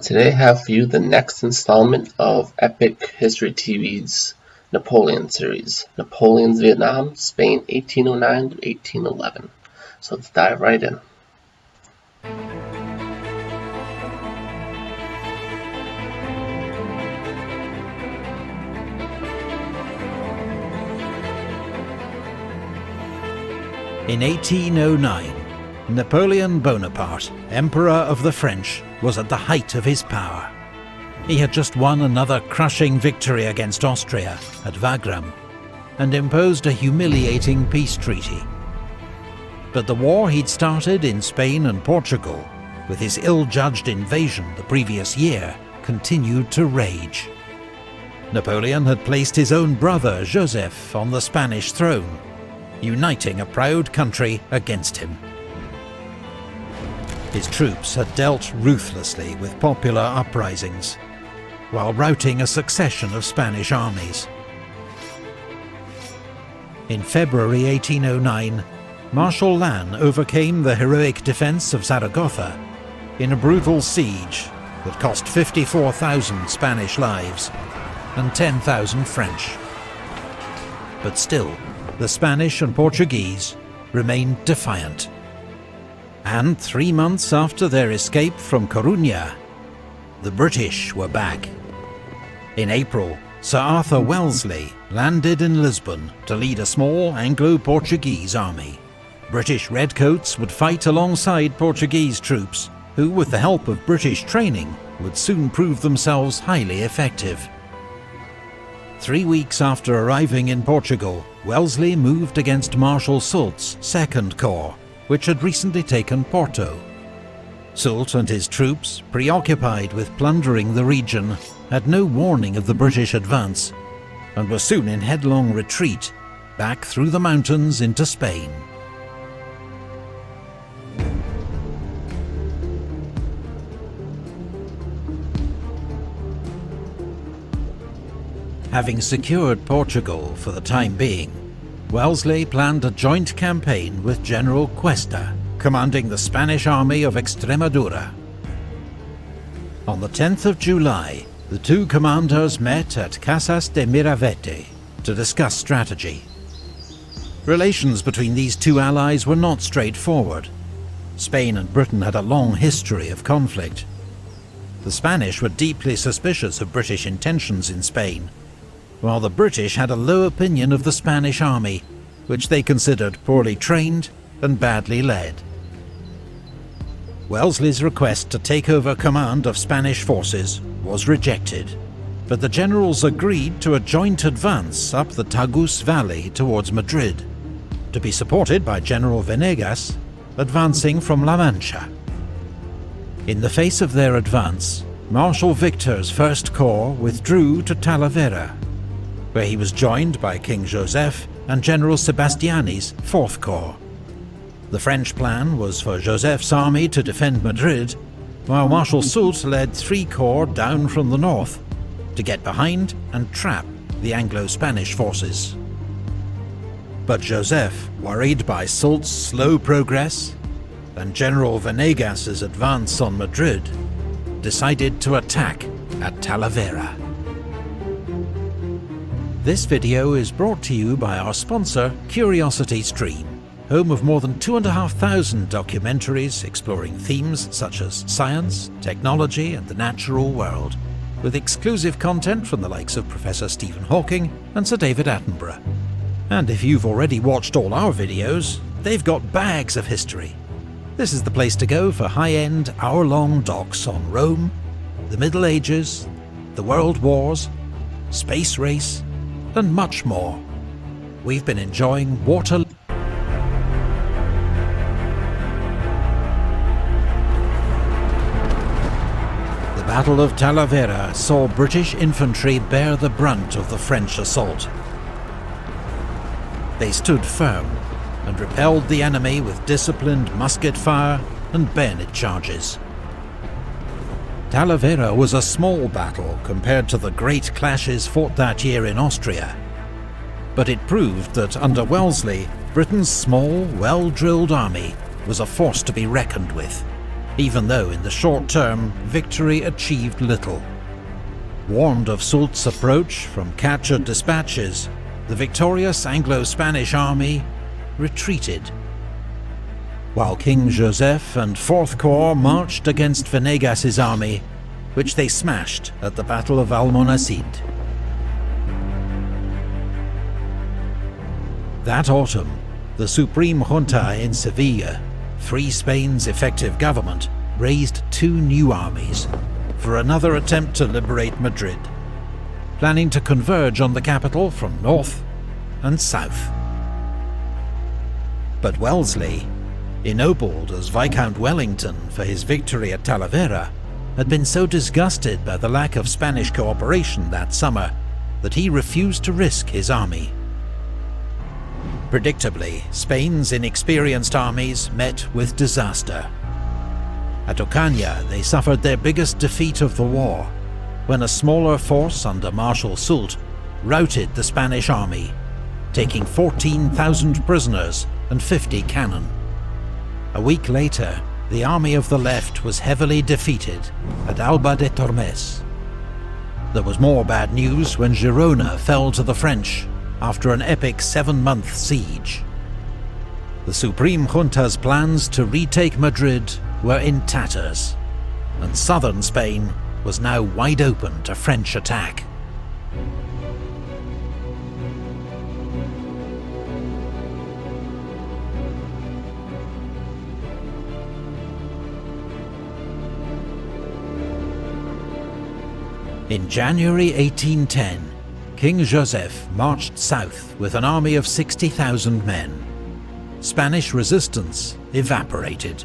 Today I have for you the next installment of Epic History TV's Napoleon series, Napoleon's Vietnam, Spain 1809 to 1811. So let's dive right in. In 1809, Napoleon Bonaparte, Emperor of the French, was at the height of his power. He had just won another crushing victory against Austria at Wagram and imposed a humiliating peace treaty. But the war he'd started in Spain and Portugal, with his ill-judged invasion the previous year, continued to rage. Napoleon had placed his own brother Joseph on the Spanish throne, uniting a proud country against him. His troops had dealt ruthlessly with popular uprisings, while routing a succession of Spanish armies. In February 1809, Marshal Lannes overcame the heroic defence of Zaragoza in a brutal siege that cost 54,000 Spanish lives and 10,000 French. But still, the Spanish and Portuguese remained defiant. And 3 months after their escape from Coruña, the British were back. In April, Sir Arthur Wellesley landed in Lisbon to lead a small Anglo-Portuguese army. British redcoats would fight alongside Portuguese troops, who, with the help of British training, would soon prove themselves highly effective. 3 weeks after arriving in Portugal, Wellesley moved against Marshal Soult's Second Corps, which had recently taken Porto. Soult and his troops, preoccupied with plundering the region, had no warning of the British advance, and were soon in headlong retreat, back through the mountains into Spain. Having secured Portugal for the time being, Wellesley planned a joint campaign with General Cuesta, commanding the Spanish army of Extremadura. On the 10th of July, the two commanders met at Casas de Miravete to discuss strategy. Relations between these two allies were not straightforward. Spain and Britain had a long history of conflict. The Spanish were deeply suspicious of British intentions in Spain, while the British had a low opinion of the Spanish army, which they considered poorly trained and badly led. Wellesley's request to take over command of Spanish forces was rejected, but the generals agreed to a joint advance up the Tagus Valley towards Madrid, to be supported by General Venegas, advancing from La Mancha. In the face of their advance, Marshal Victor's First Corps withdrew to Talavera, where he was joined by King Joseph and General Sebastiani's Fourth Corps. The French plan was for Joseph's army to defend Madrid, while Marshal Soult led 3 corps down from the north to get behind and trap the Anglo-Spanish forces. But Joseph, worried by Soult's slow progress and General Venegas's advance on Madrid, decided to attack at Talavera. This video is brought to you by our sponsor, CuriosityStream, home of more than 2,500 documentaries exploring themes such as science, technology and the natural world, with exclusive content from the likes of Professor Stephen Hawking and Sir David Attenborough. And if you've already watched all our videos, they've got bags of history. This is the place to go for high-end, hour-long docs on Rome, the Middle Ages, the World Wars, space race, and much more. We've been enjoying water. The Battle of Talavera saw British infantry bear the brunt of the French assault. They stood firm and repelled the enemy with disciplined musket fire and bayonet charges. Talavera was a small battle compared to the great clashes fought that year in Austria, but it proved that under Wellesley, Britain's small, well-drilled army was a force to be reckoned with. even though in the short term victory achieved little. Warned of Soult's approach from captured dispatches, the victorious Anglo-Spanish army retreated, while King Joseph and Fourth Corps marched against Venegas's army, which they smashed at the Battle of Almonacid. That autumn, the Supreme Junta in Seville, Free Spain's effective government, raised two new armies for another attempt to liberate Madrid, planning to converge on the capital from north and south. But Wellesley, ennobled as Viscount Wellington for his victory at Talavera, had been so disgusted by the lack of Spanish cooperation that summer that he refused to risk his army. Predictably, Spain's inexperienced armies met with disaster. At Ocaña, they suffered their biggest defeat of the war, when a smaller force under Marshal Soult routed the Spanish army, taking 14,000 prisoners and 50 cannon. A week later, the army of the left was heavily defeated at Alba de Tormes. There was more bad news when Girona fell to the French after an epic 7-month siege. The Supreme Junta's plans to retake Madrid were in tatters, and southern Spain was now wide open to French attack. In January 1810, King Joseph marched south with an army of 60,000 men. Spanish resistance evaporated.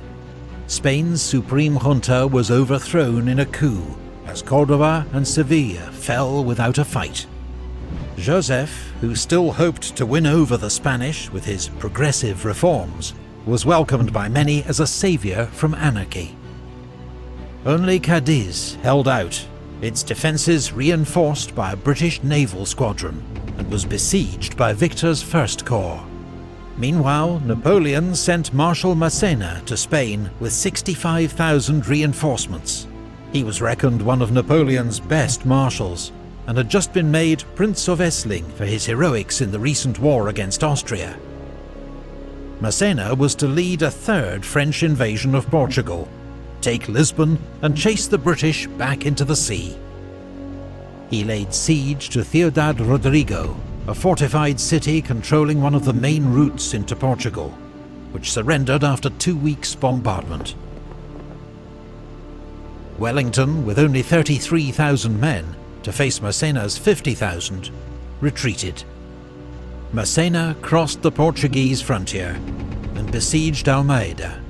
Spain's Supreme Junta was overthrown in a coup, as Córdoba and Seville fell without a fight. Joseph, who still hoped to win over the Spanish with his progressive reforms, was welcomed by many as a saviour from anarchy. Only Cadiz held out, its defences reinforced by a British naval squadron, and was besieged by Victor's First Corps. Meanwhile, Napoleon sent Marshal Massena to Spain with 65,000 reinforcements. He was reckoned one of Napoleon's best marshals, and had just been made Prince of Essling for his heroics in the recent war against Austria. Massena was to lead a third French invasion of Portugal, take Lisbon and chase the British back into the sea. He laid siege to Ciudad Rodrigo, a fortified city controlling one of the main routes into Portugal, which surrendered after 2 weeks' bombardment. Wellington, with only 33,000 men to face Massena's 50,000, retreated. Massena crossed the Portuguese frontier and besieged Almeida.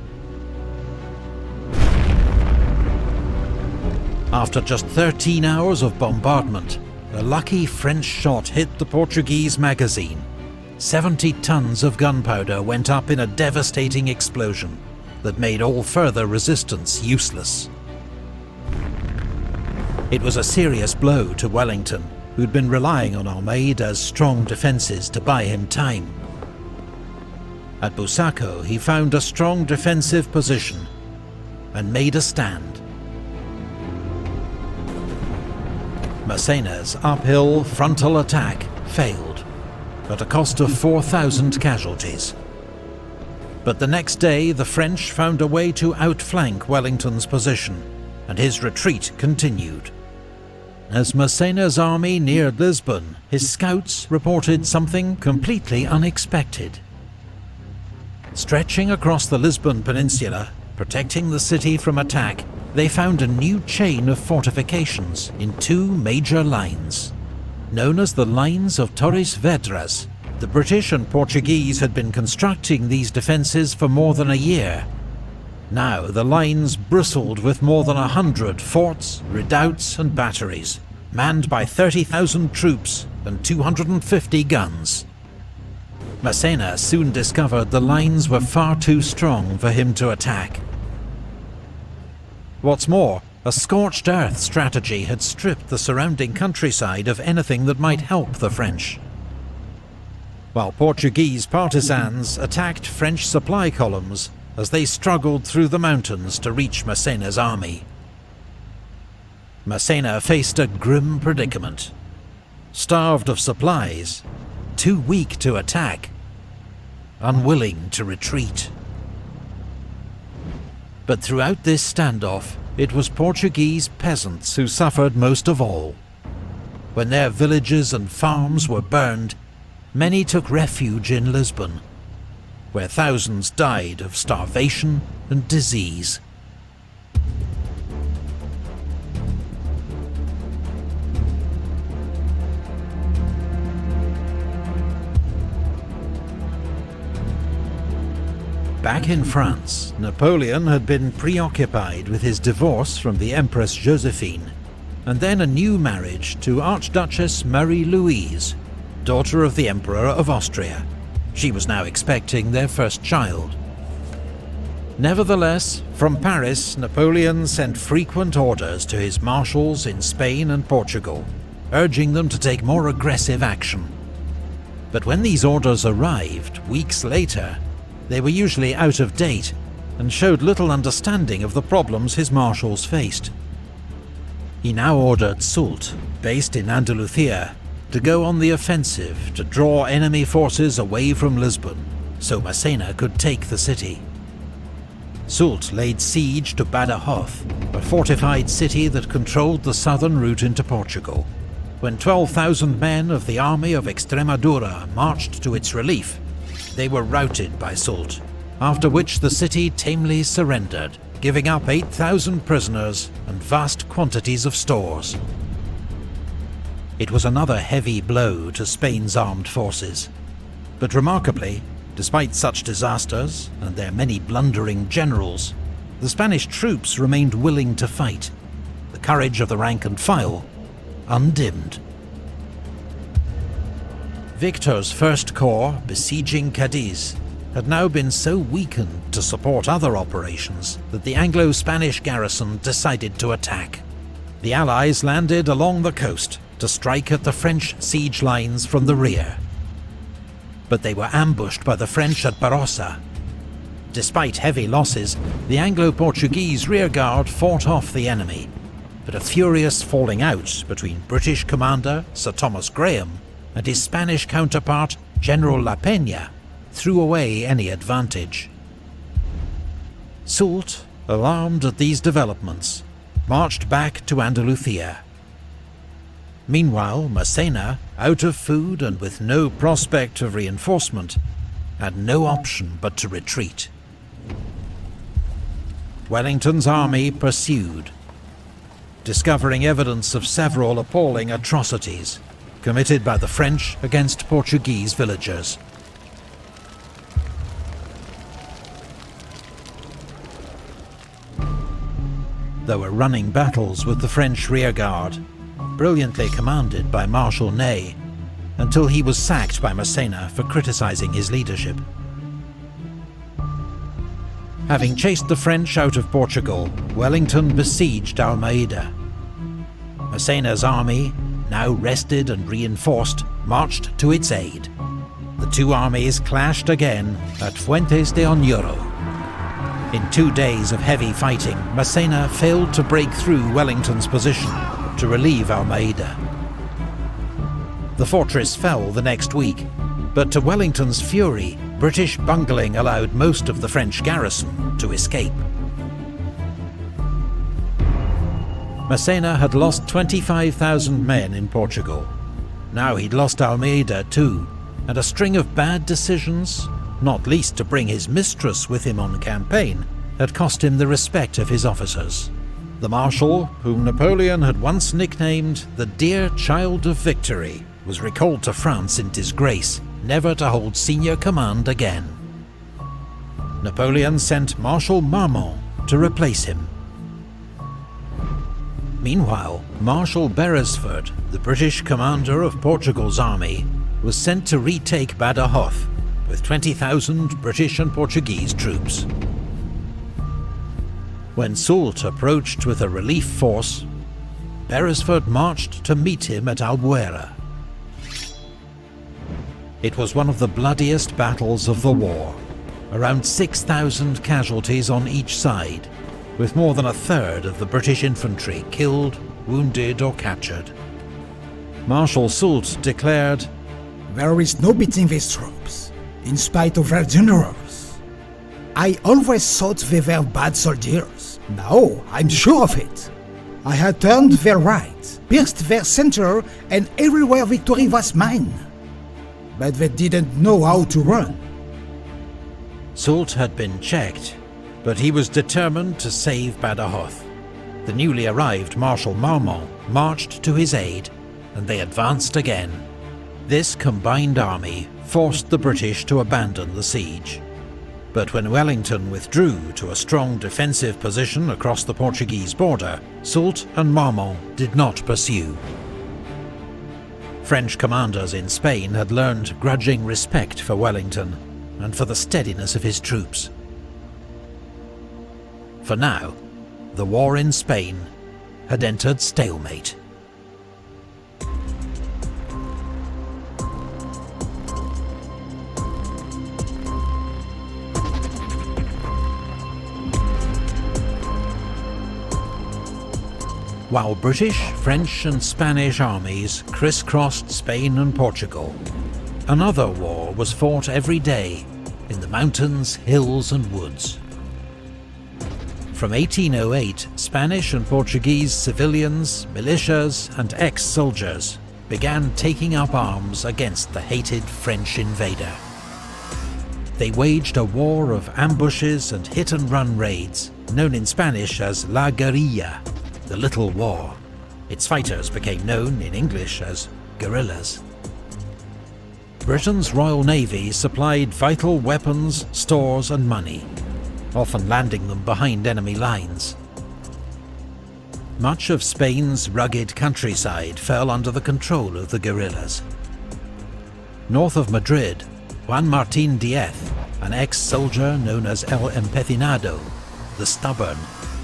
After just 13 hours of bombardment, a lucky French shot hit the Portuguese magazine. 70 tons of gunpowder went up in a devastating explosion that made all further resistance useless. It was a serious blow to Wellington, who'd been relying on Almeida's strong defences to buy him time. At Busaco, he found a strong defensive position and made a stand. Massena's uphill frontal attack failed, at a cost of 4,000 casualties. But the next day, the French found a way to outflank Wellington's position, and his retreat continued. As Massena's army neared Lisbon, his scouts reported something completely unexpected. Stretching across the Lisbon peninsula, protecting the city from attack, they found a new chain of fortifications in two major lines. Known as the Lines of Torres Vedras, the British and Portuguese had been constructing these defences for more than a year. Now the lines bristled with more than 100 forts, redoubts and batteries, manned by 30,000 troops and 250 guns. Massena soon discovered the lines were far too strong for him to attack. What's more, a scorched earth strategy had stripped the surrounding countryside of anything that might help the French. While Portuguese partisans attacked French supply columns, as they struggled through the mountains to reach Massena's army. Massena faced a grim predicament. Starved of supplies, too weak to attack, unwilling to retreat. But throughout this standoff, it was Portuguese peasants who suffered most of all. When their villages and farms were burned, many took refuge in Lisbon, where thousands died of starvation and disease. Back in France, Napoleon had been preoccupied with his divorce from the Empress Josephine, and then a new marriage to Archduchess Marie-Louise, daughter of the Emperor of Austria. She was now expecting their first child. Nevertheless, from Paris, Napoleon sent frequent orders to his marshals in Spain and Portugal, urging them to take more aggressive action. But when these orders arrived weeks later, they were usually out of date and showed little understanding of the problems his marshals faced. He now ordered Soult, based in Andalusia, to go on the offensive to draw enemy forces away from Lisbon, so Massena could take the city. Soult laid siege to Badajoz, a fortified city that controlled the southern route into Portugal. When 12,000 men of the army of Extremadura marched to its relief, they were routed by Soult, after which the city tamely surrendered, giving up 8,000 prisoners and vast quantities of stores. It was another heavy blow to Spain's armed forces. But remarkably, despite such disasters and their many blundering generals, the Spanish troops remained willing to fight, the courage of the rank and file undimmed. Victor's First Corps, besieging Cadiz, had now been so weakened to support other operations that the Anglo-Spanish garrison decided to attack. The Allies landed along the coast to strike at the French siege lines from the rear. But they were ambushed by the French at Barossa. Despite heavy losses, the Anglo-Portuguese rearguard fought off the enemy, but a furious falling out between British commander Sir Thomas Graham and his Spanish counterpart, General La Peña, threw away any advantage. Soult, alarmed at these developments, marched back to Andalusia. Meanwhile, Massena, out of food and with no prospect of reinforcement, had no option but to retreat. Wellington's army pursued, discovering evidence of several appalling atrocities committed by the French against Portuguese villagers. There were running battles with the French rearguard, brilliantly commanded by Marshal Ney, until he was sacked by Massena for criticizing his leadership. Having chased the French out of Portugal, Wellington besieged Almeida. Massena's army, now rested and reinforced, marched to its aid. The two armies clashed again at Fuentes de Oñoro. In 2 days of heavy fighting, Massena failed to break through Wellington's position to relieve Almeida. The fortress fell the next week, but to Wellington's fury, British bungling allowed most of the French garrison to escape. Massena had lost 25,000 men in Portugal. Now he'd lost Almeida too, and a string of bad decisions, not least to bring his mistress with him on campaign, had cost him the respect of his officers. The Marshal, whom Napoleon had once nicknamed the Dear Child of Victory, was recalled to France in disgrace, never to hold senior command again. Napoleon sent Marshal Marmont to replace him. Meanwhile, Marshal Beresford, the British commander of Portugal's army, was sent to retake Badajoz with 20,000 British and Portuguese troops. When Soult approached with a relief force, Beresford marched to meet him at Albuera. It was one of the bloodiest battles of the war. around 6,000 casualties on each side, with more than a third of the British infantry killed, wounded or captured. Marshal Soult declared, "There is no beating these troops, in spite of their generals. I always thought they were bad soldiers. Now I'm sure of it. I had turned their right, pierced their center, and everywhere victory was mine. But they didn't know how to run." Soult had been checked, but he was determined to save Badajoz. The newly arrived Marshal Marmont marched to his aid, and they advanced again. This combined army forced the British to abandon the siege. But when Wellington withdrew to a strong defensive position across the Portuguese border, Soult and Marmont did not pursue. French commanders in Spain had learned grudging respect for Wellington and for the steadiness of his troops. For now, the war in Spain had entered stalemate. While British, French and Spanish armies crisscrossed Spain and Portugal, another war was fought every day in the mountains, hills and woods. From 1808, Spanish and Portuguese civilians, militias and ex-soldiers began taking up arms against the hated French invader. They waged a war of ambushes and hit-and-run raids, known in Spanish as La Guerrilla, the Little War. Its fighters became known in English as guerrillas. Britain's Royal Navy supplied vital weapons, stores and money, often landing them behind enemy lines. Much of Spain's rugged countryside fell under the control of the guerrillas. North of Madrid, Juan Martín Díez, an ex-soldier known as El Empecinado, the Stubborn,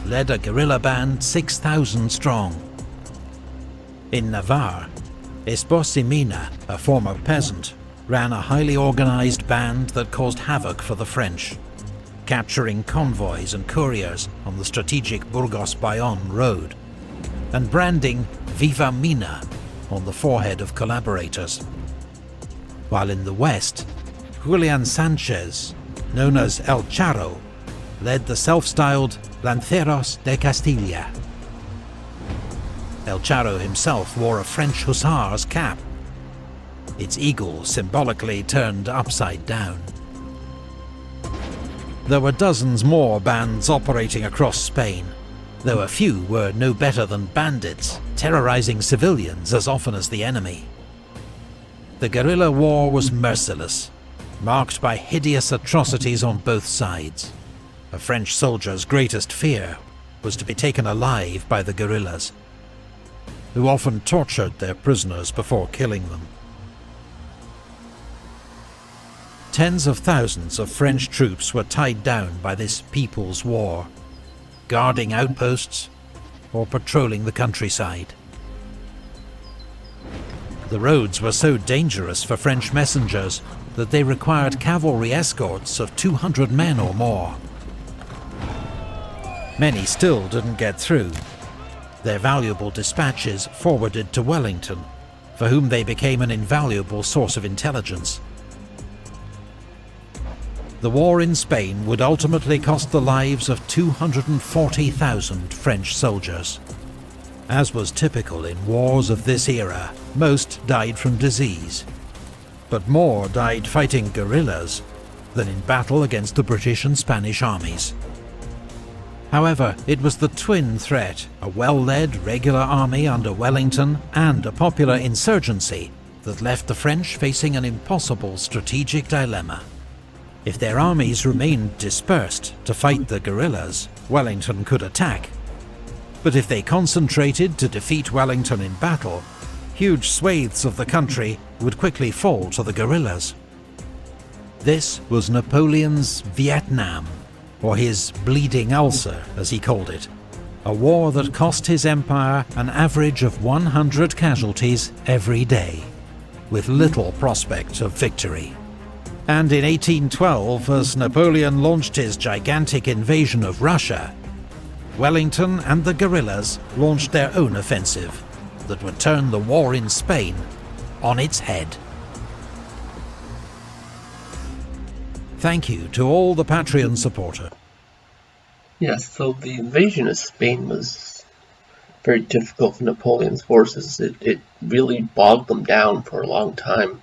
led a guerrilla band 6,000 strong. In Navarre, Espós y Mina, a former peasant, ran a highly organised band that caused havoc for the French, capturing convoys and couriers on the strategic Burgos-Bayonne road, and branding Viva Mina on the forehead of collaborators. While in the west, Julian Sanchez, known as El Charro, led the self-styled Lanceros de Castilla. El Charro himself wore a French hussar's cap, its eagle symbolically turned upside down. There were dozens more bands operating across Spain, though a few were no better than bandits, terrorizing civilians as often as the enemy. The guerrilla war was merciless, marked by hideous atrocities on both sides. A French soldier's greatest fear was to be taken alive by the guerrillas, who often tortured their prisoners before killing them. Tens of thousands of French troops were tied down by this people's war, guarding outposts or patrolling the countryside. The roads were so dangerous for French messengers that they required cavalry escorts of 200 men or more. Many still didn't get through, their valuable dispatches forwarded to Wellington, for whom they became an invaluable source of intelligence. The war in Spain would ultimately cost the lives of 240,000 French soldiers. As was typical in wars of this era, most died from disease, but more died fighting guerrillas than in battle against the British and Spanish armies. However, it was the twin threat, a well-led regular army under Wellington and a popular insurgency, that left the French facing an impossible strategic dilemma. If their armies remained dispersed to fight the guerrillas, Wellington could attack. But if they concentrated to defeat Wellington in battle, huge swathes of the country would quickly fall to the guerrillas. This was Napoleon's Vietnam, or his bleeding ulcer, as he called it, a war that cost his empire an average of 100 casualties every day, with little prospect of victory. And in 1812, as Napoleon launched his gigantic invasion of Russia, Wellington and the guerrillas launched their own offensive that would turn the war in Spain on its head. Thank you to all the Patreon supporters. Yes, so the invasion of Spain was very difficult for Napoleon's forces. It really bogged them down for a long time,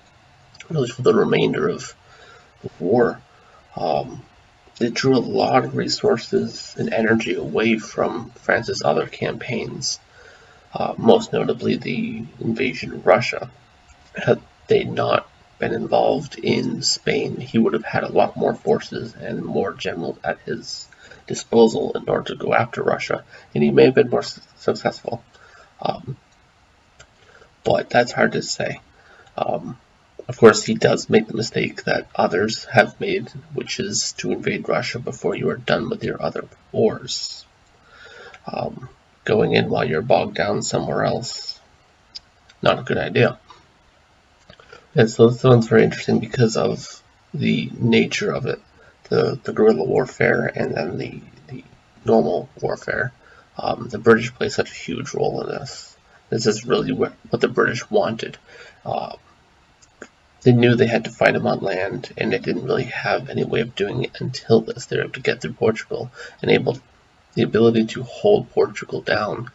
really for the remainder of the war. It drew a lot of resources and energy away from France's other campaigns, most notably the invasion of Russia. Had they not been involved in Spain, he would have had a lot more forces and more generals at his disposal in order to go after Russia, and he may have been more successful. But that's hard to say. Of course, he does make the mistake that others have made, which is to invade Russia before you are done with your other wars. Going in while you're bogged down somewhere else, not a good idea. And so this one's very interesting because of the nature of it, the guerrilla warfare and then the normal warfare. The British play such a huge role in this. This is really what the British wanted. They knew they had to fight him on land, and they didn't really have any way of doing it until this. They were able to get through Portugal, and the ability to hold Portugal down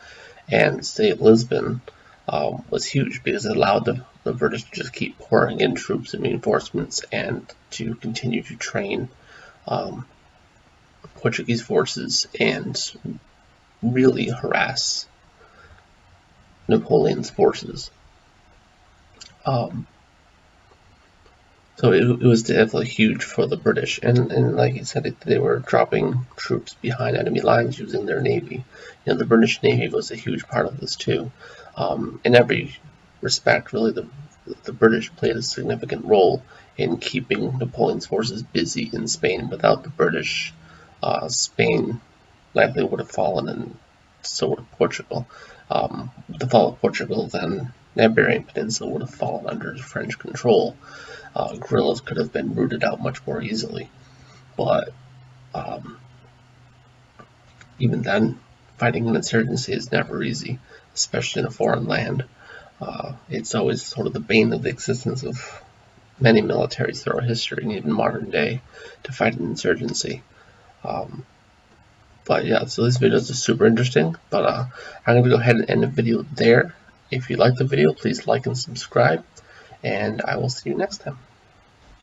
and stay at Lisbon was huge because it allowed the British to just keep pouring in troops and reinforcements and to continue to train Portuguese forces and really harass Napoleon's forces. So it was definitely huge for the British, and like you said, they were dropping troops behind enemy lines using their navy. The British Navy was a huge part of this too. In every respect, really, the British played a significant role in keeping Napoleon's forces busy in Spain. Without the British, Spain likely would have fallen, and so would Portugal. With the fall of Portugal, then the Iberian Peninsula would have fallen under French control. Guerrillas could have been rooted out much more easily. But even then, fighting an insurgency is never easy, especially in a foreign land. It's always sort of the bane of the existence of many militaries throughout history, and even modern day, to fight an insurgency. But yeah, so this video is just super interesting. But I'm going to go ahead and end the video there. If you like the video, please like and subscribe, and I will see you next time.